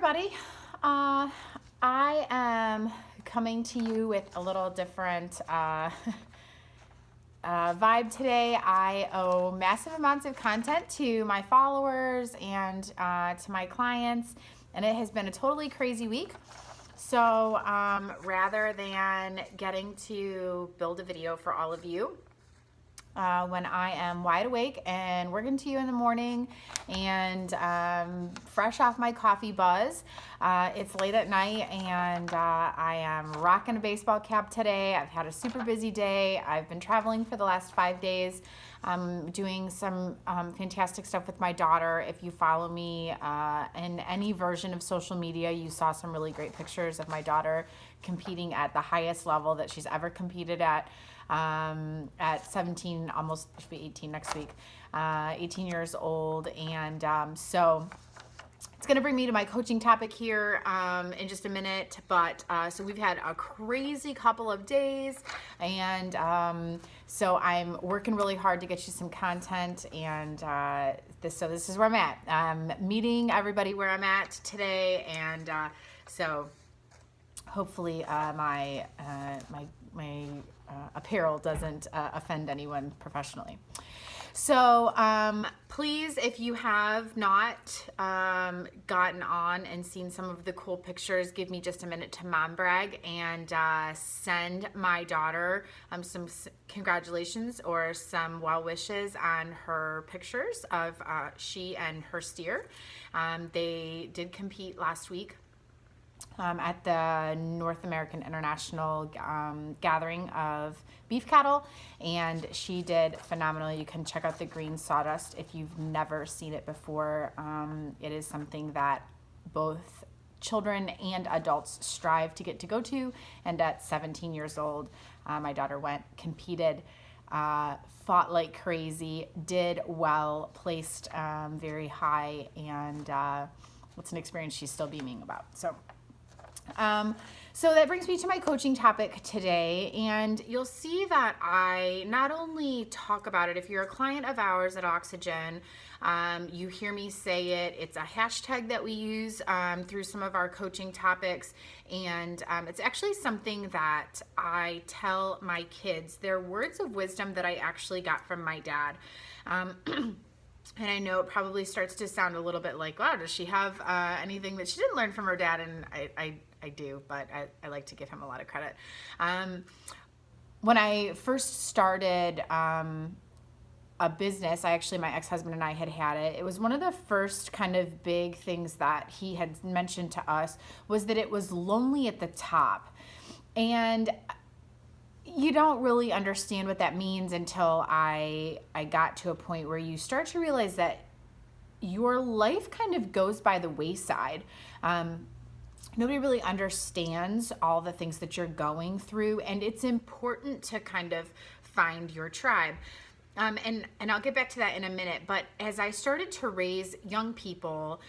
everybody. I am coming to you with a little different vibe today. I owe massive amounts of content to my followers and to my clients, and it has been a totally crazy week. So rather than getting to build a video for all of you, when I am wide awake and working to you in the morning and fresh off my coffee buzz. It's late at night and I am rocking a baseball cap today. I've had a super busy day. I've been traveling for the last 5 days. I'm doing some fantastic stuff with my daughter. If you follow me in any version of social media, you saw some really great pictures of my daughter competing at the highest level that she's ever competed at 17, almost should be 18 next week, 18 years old. And so it's going to bring me to my coaching topic here in just a minute. But so we've had a crazy couple of days, and so I'm working really hard to get you some content. And this is where I'm at. I'm meeting everybody where I'm at today, and so hopefully my apparel doesn't offend anyone professionally. So please, if you have not gotten on and seen some of the cool pictures, give me just a minute to mom brag and send my daughter some congratulations or some well wishes on her pictures of she and her steer. They did compete last week at the North American International Gathering of Beef Cattle, and she did phenomenal. You can check out the green sawdust if you've never seen it before. It is something that both children and adults strive to get to go to, and at 17 years old, my daughter went, competed, fought like crazy, did well, placed very high, and it's an experience she's still beaming about. So that brings me to my coaching topic today, and you'll see that I not only talk about it. If you're a client of ours at Oxygen, you hear me say it. It's a hashtag that we use through some of our coaching topics, and it's actually something that I tell my kids. They're words of wisdom that I actually got from my dad. And I know it probably starts to sound a little bit like, wow, does she have anything that she didn't learn from her dad? And I do, but I like to give him a lot of credit. When I first started a business, my ex-husband and I had it. It was one of the first kind of big things that he had mentioned to us was that it was lonely at the top. And you don't really understand what that means until I got to a point where you start to realize that your life kind of goes by the wayside. Nobody really understands all the things that you're going through, and it's important to kind of find your tribe. And I'll get back to that in a minute, but as I started to raise young people,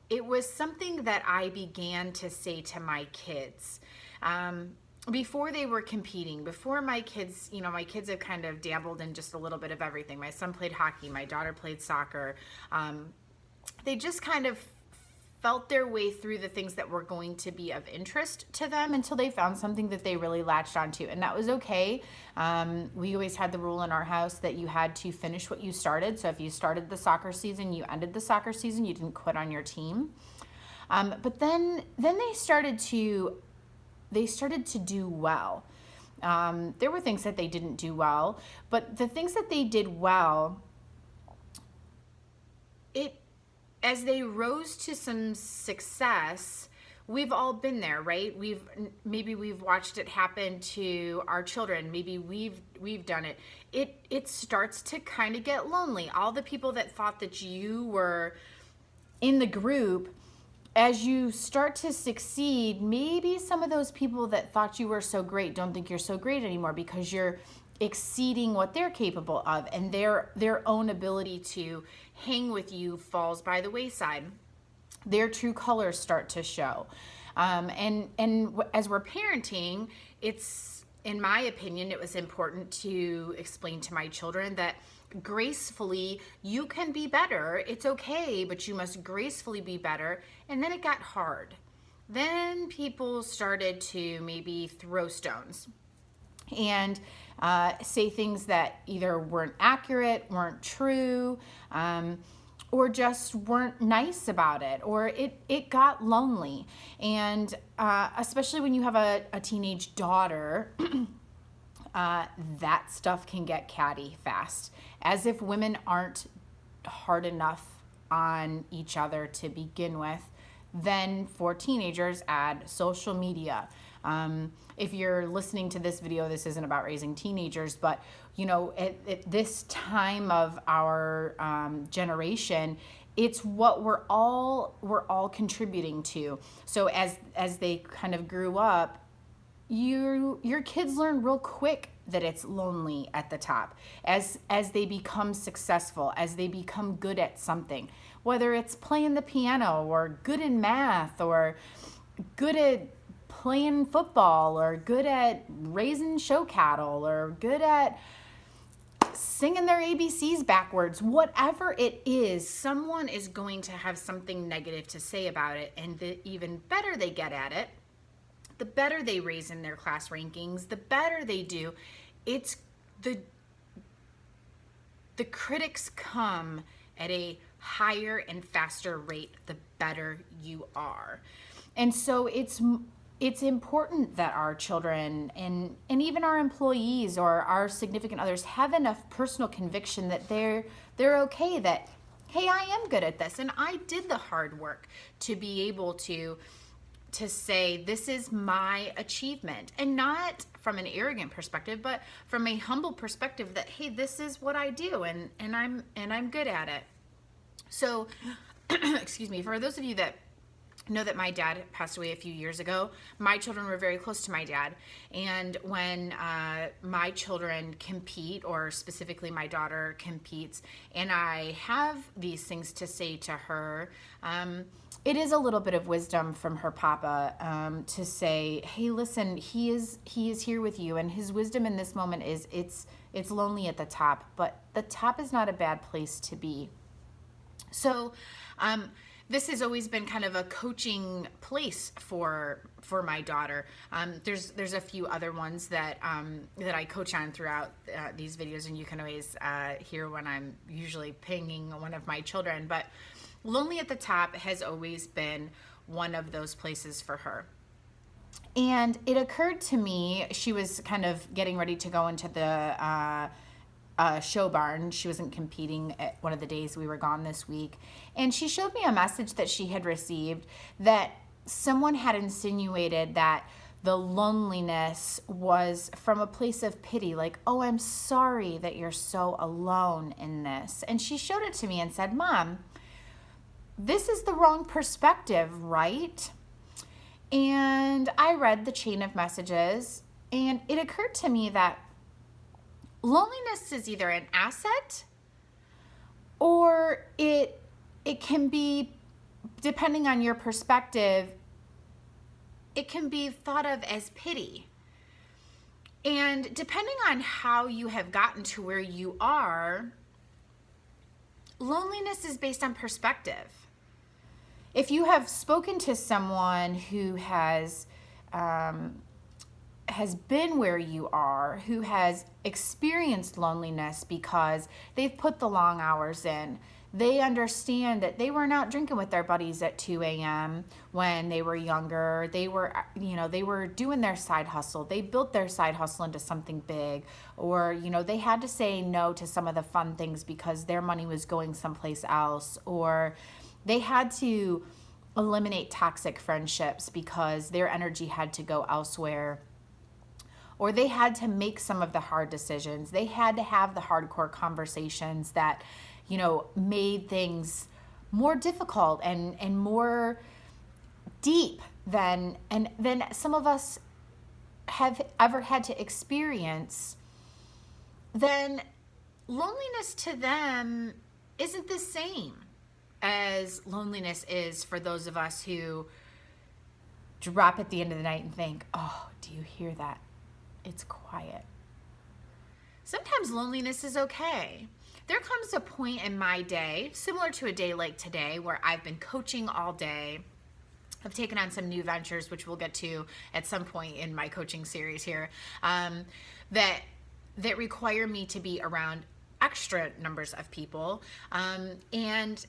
it was something that I began to say to my kids. Before they were competing, before my kids have kind of dabbled in just a little bit of everything. My son played hockey, my daughter played soccer. They just kind of felt their way through the things that were going to be of interest to them until they found something that they really latched onto, and that was okay. We always had the rule in our house that you had to finish what you started. So if you started the soccer season, you ended the soccer season. You didn't quit on your team. But then they started to do well. There were things that they didn't do well, but the things that they did well, as they rose to some success, we've all been there, right? Maybe we've watched it happen to our children. Maybe we've done it. It starts to kind of get lonely. All the people that thought that you were in the group, as you start to succeed, maybe some of those people that thought you were so great don't think you're so great anymore because you're exceeding what they're capable of, and their own ability to hang with you falls by the wayside. Their true colors start to show. And as we're parenting, it's, in my opinion, it was important to explain to my children that gracefully, you can be better. It's okay, but you must gracefully be better. And then it got hard. Then people started to maybe throw stones and say things that either weren't accurate, weren't true, or just weren't nice about it, or it got lonely. And especially when you have a teenage daughter, that stuff can get catty fast, as if women aren't hard enough on each other to begin with. Then for teenagers, add social media. If you're listening to this video, this isn't about raising teenagers, but at this time of our generation, it's what we're all contributing to. So as they kind of grew up, your kids learn real quick that it's lonely at the top. As they become successful, as they become good at something, whether it's playing the piano or good in math or good at playing football or good at raising show cattle or good at singing their ABCs backwards, whatever it is, someone is going to have something negative to say about it. And the even better they get at it, the better they raise in their class rankings, the better they do. It's the critics come at a higher and faster rate the better you are. And so it's important that our children and even our employees or our significant others have enough personal conviction that they're okay, that, hey, I am good at this and I did the hard work to be able to say this is my achievement, and not from an arrogant perspective, but from a humble perspective that, hey, this is what I do and I'm good at it. So excuse me, for those of you that know that my dad passed away a few years ago, my children were very close to my dad. And when my children compete, or specifically my daughter competes, and I have these things to say to her, it is a little bit of wisdom from her papa to say, hey, listen, he is here with you. And his wisdom in this moment is it's lonely at the top, but the top is not a bad place to be. So, this has always been kind of a coaching place for my daughter. There's a few other ones that I coach on throughout these videos, and you can always hear when I'm usually pinging one of my children. But Lonely at the Top has always been one of those places for her. And it occurred to me, she was kind of getting ready to go into the show barn. She wasn't competing at one of the days we were gone this week. And she showed me a message that she had received that someone had insinuated that the loneliness was from a place of pity, like, oh, I'm sorry that you're so alone in this. And she showed it to me and said, Mom, this is the wrong perspective, right? And I read the chain of messages, and it occurred to me that loneliness is either an asset or it can be, depending on your perspective, it can be thought of as pity. And depending on how you have gotten to where you are, loneliness is based on perspective. If you have spoken to someone who has been where you are, who has experienced loneliness because they've put the long hours in, they understand that they were not drinking with their buddies at 2 a.m. when they were younger. They were doing their side hustle. They built their side hustle into something big, or, they had to say no to some of the fun things because their money was going someplace else, or they had to eliminate toxic friendships because their energy had to go elsewhere. Or they had to make some of the hard decisions. They had to have the hardcore conversations that, made things more difficult and more deep than some of us have ever had to experience. Then loneliness to them isn't the same as loneliness is for those of us who drop at the end of the night and think, oh, do you hear that? It's quiet. Sometimes loneliness is okay. there comes a point in my day, similar to a day like today, where I've been coaching all day. I've taken on some new ventures, which we'll get to at some point in my coaching series here, that require me to be around extra numbers of people. And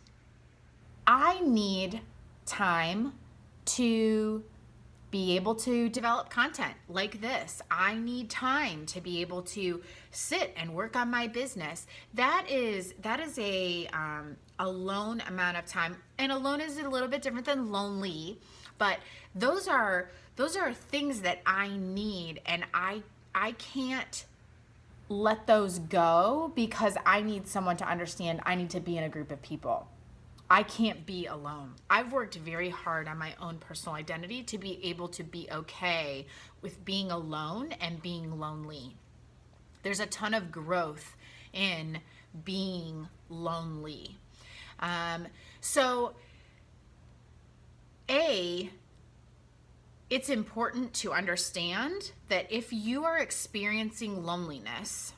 I need time to be able to develop content like this. I need time to be able to sit and work on my business. That is a alone amount of time, and alone is a little bit different than lonely, but those are things that I need, and I can't let those go because I need someone to understand I need to be in a group of people. I can't be alone. I've worked very hard on my own personal identity to be able to be okay with being alone and being lonely. There's a ton of growth in being lonely. So it's important to understand that if you are experiencing loneliness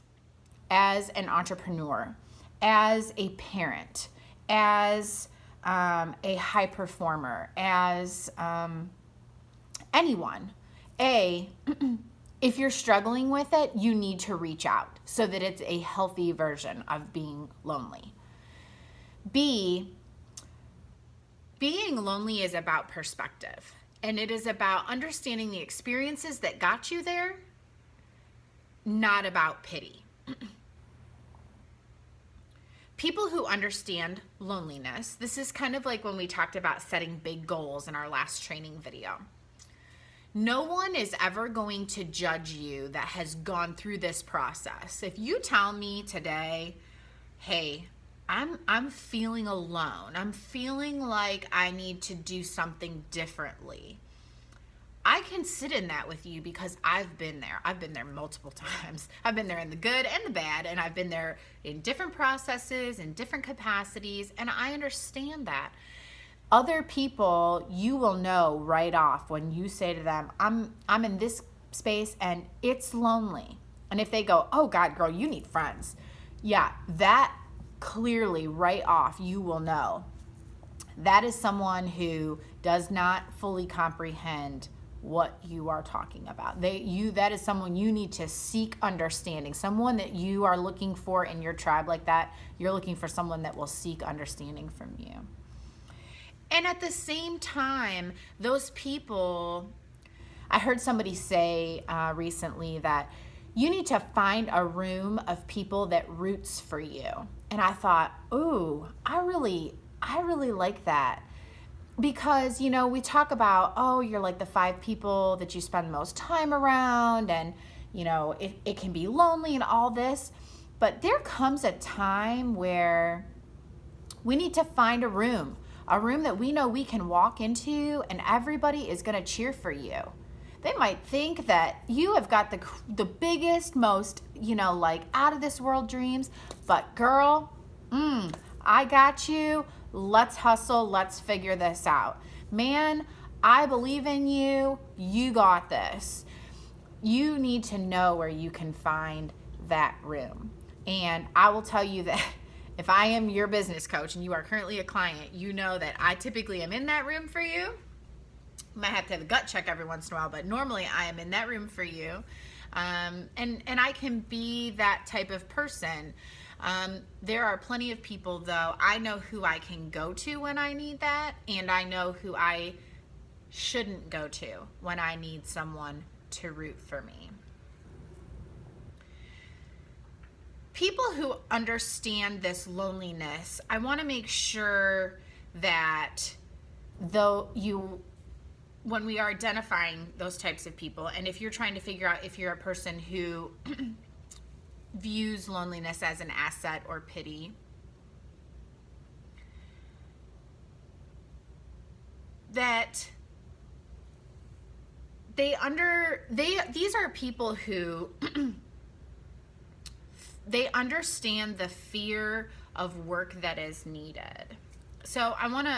as an entrepreneur, as a parent, as a high performer, as anyone, if you're struggling with it, you need to reach out so that it's a healthy version of being lonely. B, being lonely is about perspective, and it is about understanding the experiences that got you there, not about pity. People who understand loneliness, this is kind of like when we talked about setting big goals in our last training video. No one is ever going to judge you that has gone through this process. If you tell me today, hey, I'm feeling alone, I'm feeling like I need to do something differently, I can sit in that with you because I've been there. I've been there multiple times. I've been there in the good and the bad, and I've been there in different processes, in different capacities, and I understand that. Other people, you will know right off when you say to them, I'm in this space and it's lonely. And if they go, oh God, girl, you need friends. Yeah, that clearly right off, you will know. That is someone who does not fully comprehend what you are talking about. That is someone you need to seek understanding. Someone that you are looking for in your tribe like that, you're looking for someone that will seek understanding from you. And at the same time, those people, I heard somebody say recently that you need to find a room of people that roots for you. And I thought, ooh, I really like that. Because, we talk about, oh, you're like the 5 people that you spend the most time around, and, it can be lonely and all this. But there comes a time where we need to find a room that we know we can walk into and everybody is going to cheer for you. They might think that you have got the biggest, most, out of this world dreams, but girl, I got you. Let's hustle. Let's figure this out. Man, I believe in you. You got this. You need to know where you can find that room. And I will tell you that if I am your business coach and you are currently a client, you know that I typically am in that room for you. You might have to have a gut check every once in a while, but normally I am in that room for you. And I can be that type of person. There are plenty of people, though, I know who I can go to when I need that, and I know who I shouldn't go to when I need someone to root for me. People who understand this loneliness, I want to make sure that when we are identifying those types of people, and if you're trying to figure out if you're a person who views loneliness as an asset or pity, that these are people who they understand the fear of work that is needed. So I want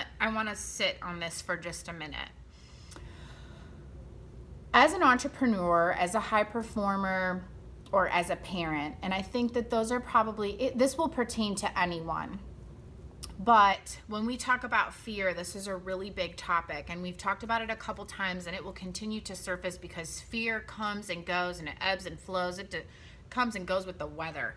to sit on this for just a minute. As an entrepreneur, as a high performer, or as a parent. And I think that those are probably, this will pertain to anyone. But when we talk about fear, this is a really big topic, and we've talked about it a couple times, and it will continue to surface because fear comes and goes, and it ebbs and flows. It comes and goes with the weather.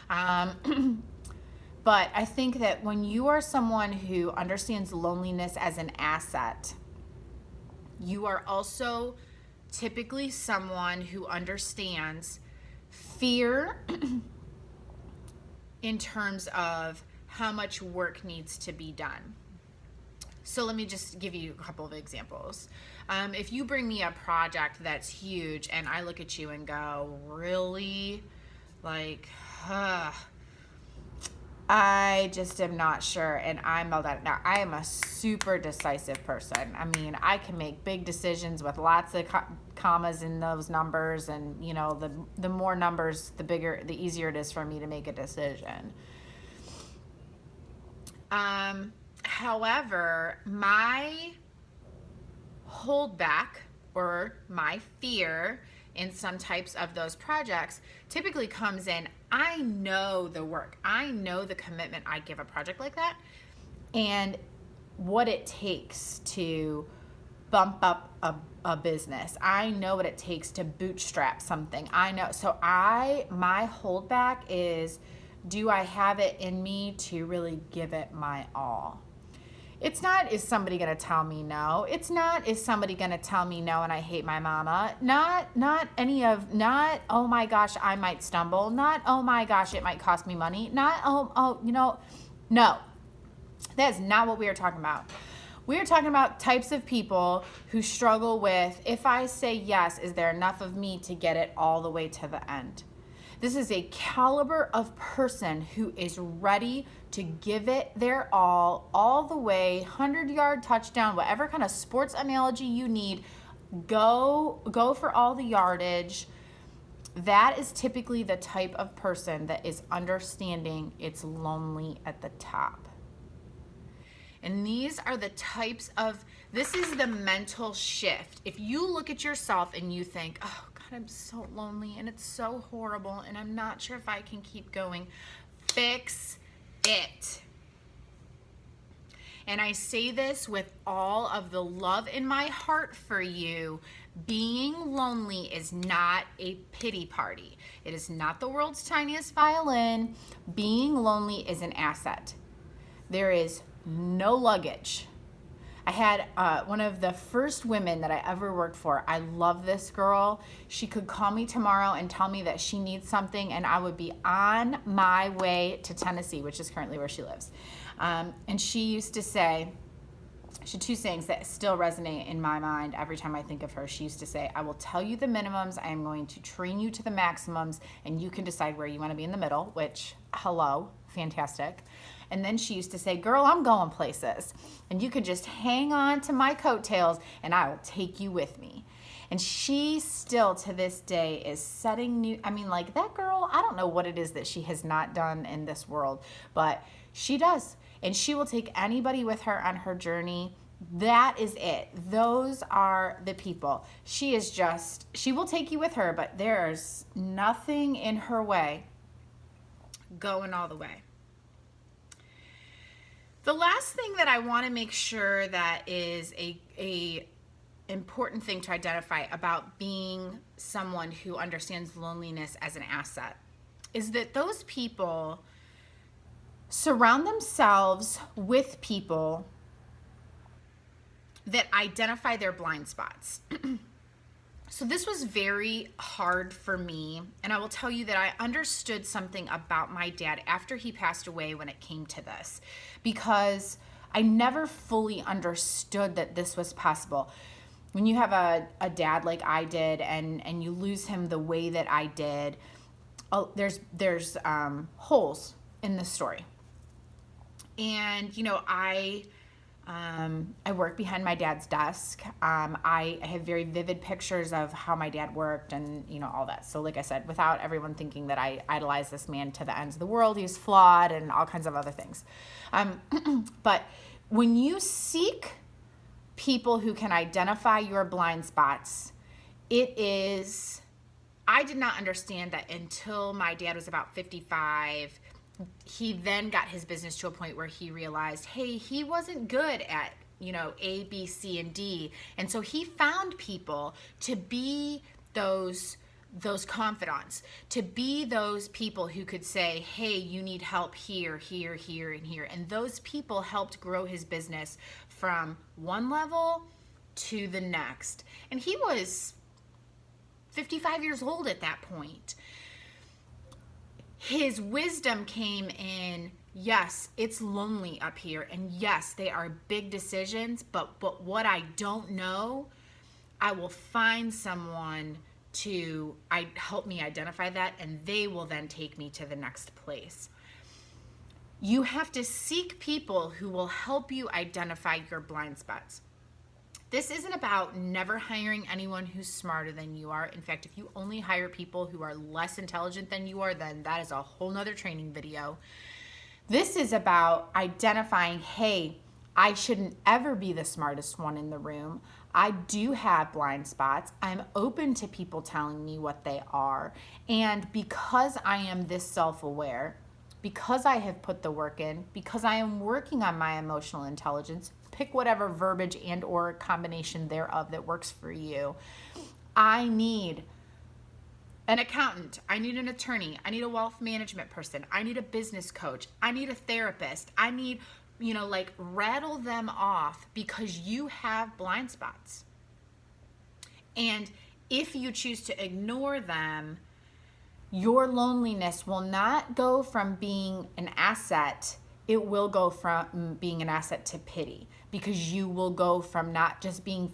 But I think that when you are someone who understands loneliness as an asset, you are also typically someone who understands fear in terms of how much work needs to be done. So let me just give you a couple of examples. If you bring me a project that's huge and I look at you and go, really? Like, I just am not sure, and I'm all that. Now, I am a super decisive person. I mean, I can make big decisions with lots of commas in those numbers, and you know, the more numbers, the easier it is for me to make a decision. However, my holdback or my fear in some types of those projects typically comes in, I know the work, I know the commitment I give a project like that, and what it takes to bump up a business. I know what it takes to bootstrap something. I know. So my holdback is, do I have it in me to really give it my all? It's not, is somebody going to tell me no? It's not, is somebody going to tell me no and I hate my mama? Not, oh my gosh, I might stumble. Not, oh my gosh, it might cost me money. Not, no. That is not what we are talking about. We are talking about types of people who struggle with, if I say yes, is there enough of me to get it all the way to the end? This is a caliber of person who is ready to give it their all the way, 100-yard touchdown, whatever kind of sports analogy you need, go for all the yardage. That is typically the type of person that is understanding it's lonely at the top. And these are the types of, this is the mental shift. If you look at yourself and you think, oh God, I'm so lonely and it's so horrible and I'm not sure if I can keep going, fix it. And I say this with all of the love in my heart for you. Being lonely is not a pity party. It is not the world's tiniest violin. Being lonely is an asset. There is no luggage. I had one of the first women that I ever worked for. I love this girl. She could call me tomorrow and tell me that she needs something, and I would be on my way to Tennessee, which is currently where she lives. And she used to say, she had two sayings that still resonate in my mind every time I think of her. She used to say, I will tell you the minimums, I am going to train you to the maximums, and you can decide where you want to be in the middle, which, hello, fantastic. And then she used to say, girl, I'm going places, and you could just hang on to my coattails and I will take you with me. And she still to this day is setting new, I mean, like, that girl, I don't know what it is that she has not done in this world, but she does. And she will take anybody with her on her journey. That is it. Those are the people. She will take you with her, but there's nothing in her way going all the way. The last thing that I want to make sure that is a important thing to identify about being someone who understands loneliness as an asset is that those people surround themselves with people that identify their blind spots. So this was very hard for me, and I will tell you that I understood something about my dad after he passed away when it came to this, because I never fully understood that this was possible. When you have a dad like I did, and you lose him the way that I did, there's holes in the story. And I work behind my dad's desk. I have very vivid pictures of how my dad worked and, all that. So like I said, without everyone thinking that I idolize this man to the ends of the world, he's flawed and all kinds of other things. But when you seek people who can identify your blind spots, it is, I did not understand that until my dad was about 55. He then got his business to a point where he realized, hey, he wasn't good at, A, B, C, and D. And so he found people to be those confidants, to be those people who could say, hey, you need help here, here, here, and here. And those people helped grow his business from one level to the next. And he was 55 years old at that point. His wisdom came in, yes, it's lonely up here, and yes, they are big decisions, but what I don't know, I will find someone to help me identify that, and they will then take me to the next place. You have to seek people who will help you identify your blind spots. This isn't about never hiring anyone who's smarter than you are. In fact, if you only hire people who are less intelligent than you are, then that is a whole nother training video. This is about identifying, hey, I shouldn't ever be the smartest one in the room. I do have blind spots. I'm open to people telling me what they are. And because I am this self-aware, because I have put the work in, because I am working on my emotional intelligence, pick whatever verbiage and or combination thereof that works for you. I need an accountant. I need an attorney. I need a wealth management person. I need a business coach. I need a therapist. I need, rattle them off because you have blind spots. And if you choose to ignore them, your loneliness will not go from being an asset. It will go from being an asset to pity, because you will go from not just being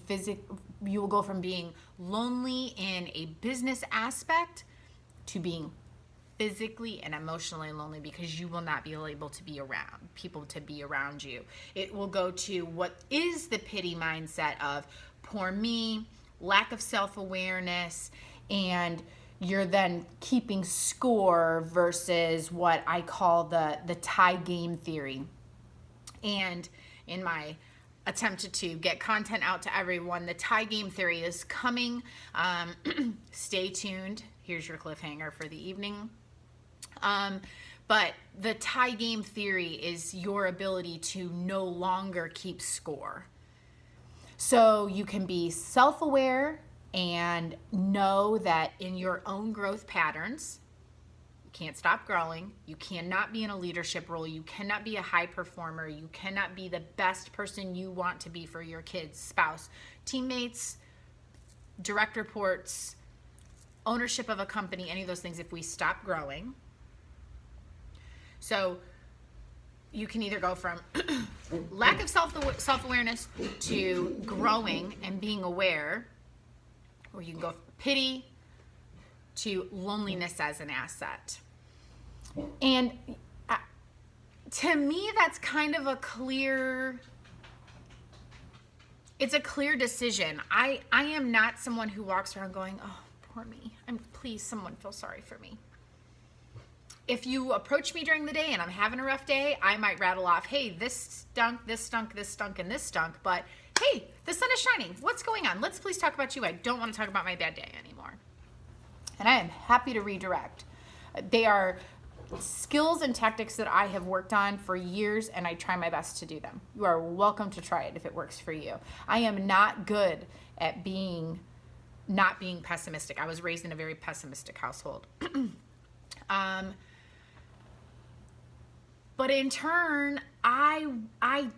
you will go from being lonely in a business aspect to being physically and emotionally lonely, because you will not be able to be around people to be around you. It will go to what is the pity mindset of poor me, lack of self-awareness, and you're then keeping score versus what I call the tie game theory. And in my attempt to get content out to everyone, the tie game theory is coming. Stay tuned. Here's your cliffhanger for the evening. But the tie game theory is your ability to no longer keep score. So you can be self-aware and know that in your own growth patterns, you can't stop growing. You cannot be in a leadership role. You cannot be a high performer. You cannot be the best person you want to be for your kids, spouse, teammates, direct reports, ownership of a company, any of those things if we stop growing. So you can either go from lack of self-awareness to growing and being aware, or you can go from pity to loneliness as an asset. And to me, that's kind of a clear decision. I am not someone who walks around going, oh, poor me. Please, someone feel sorry for me. If you approach me during the day and I'm having a rough day, I might rattle off, hey, this stunk, this stunk, this stunk, and this stunk, but hey, the sun is shining. What's going on? Let's please talk about you. I don't want to talk about my bad day anymore. And I am happy to redirect. They are skills and tactics that I have worked on for years, and I try my best to do them. You are welcome to try it if it works for you. I am not good at not being pessimistic. I was raised in a very pessimistic household. But in turn, I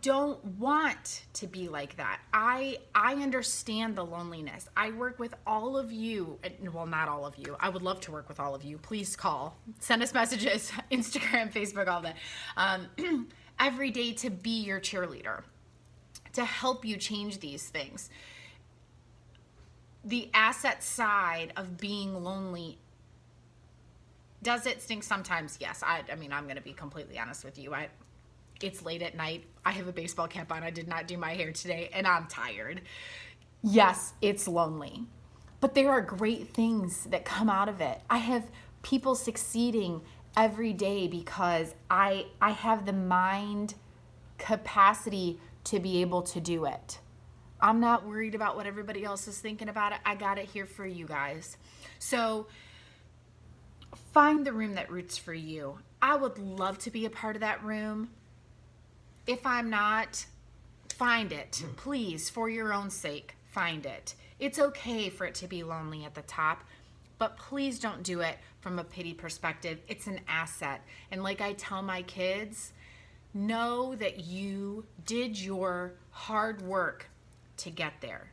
don't want to be like that. I understand the loneliness. I work with all of you. Well, not all of you. I would love to work with all of you. Please call, send us messages, Instagram, Facebook, all that. Every day to be your cheerleader, to help you change these things. The asset side of being lonely, does it stink sometimes? Yes. I mean, I'm going to be completely honest with you. It's late at night. I have a baseball cap on. I did not do my hair today, and I'm tired. Yes, it's lonely. But there are great things that come out of it. I have people succeeding every day because I have the mind capacity to be able to do it. I'm not worried about what everybody else is thinking about it. I got it here for you guys. So find the room that roots for you. I would love to be a part of that room. If I'm not, find it. Please, for your own sake, find it. It's okay for it to be lonely at the top, but please don't do it from a pity perspective. It's an asset. And like I tell my kids, know that you did your hard work to get there.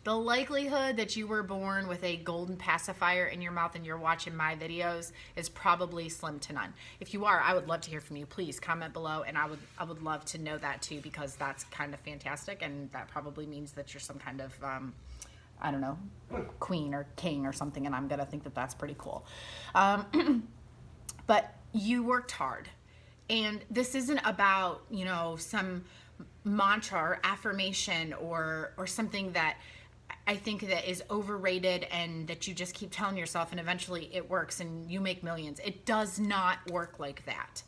The likelihood that you were born with a golden pacifier in your mouth and you're watching my videos is probably slim to none. If you are, I would love to hear from you. Please comment below, and I would love to know that too, because that's kind of fantastic, and that probably means that you're some kind of I don't know, queen or king or something, and I'm gonna think that that's pretty cool. But you worked hard, and this isn't about, you know, some mantra or affirmation or something that I think that is overrated and that you just keep telling yourself and eventually it works and you make millions. It does not work like that.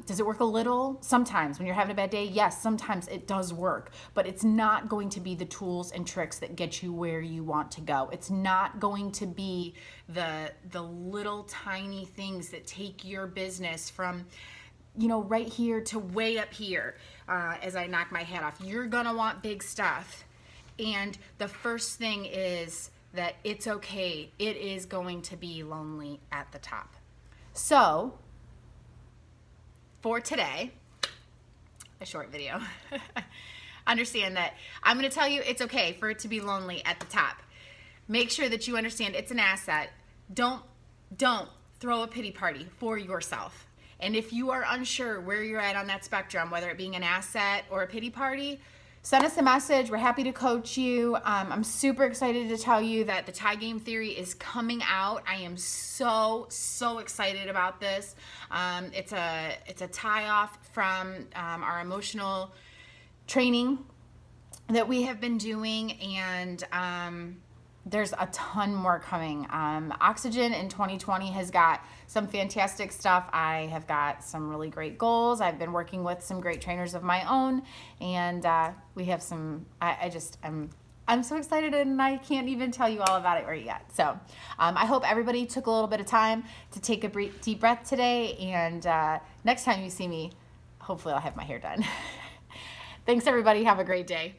Does it work a little? Sometimes when you're having a bad day, yes, sometimes it does work, but it's not going to be the tools and tricks that get you where you want to go. It's not going to be the little tiny things that take your business from, you know, right here to way up here as I knock my hat off. You're gonna want big stuff. And the first thing is that it's okay. It is going to be lonely at the top. So for today, a short video, understand that I'm going to tell you it's okay for it to be lonely at the top. Make sure that you understand it's an asset. Don't throw a pity party for yourself. And if you are unsure where you're at on that spectrum, whether it being an asset or a pity party, send us a message. We're happy to coach you. I'm super excited to tell you that the tie game theory is coming out. I am so excited about this. It's a tie off from our emotional training that we have been doing, and there's a ton more coming. Oxygen in 2020 has got some fantastic stuff. I have got some really great goals. I've been working with some great trainers of my own, and we have some, I'm so excited, and I can't even tell you all about it right yet. So I hope everybody took a little bit of time to take a deep breath today, and next time you see me, hopefully I'll have my hair done. Thanks everybody, have a great day.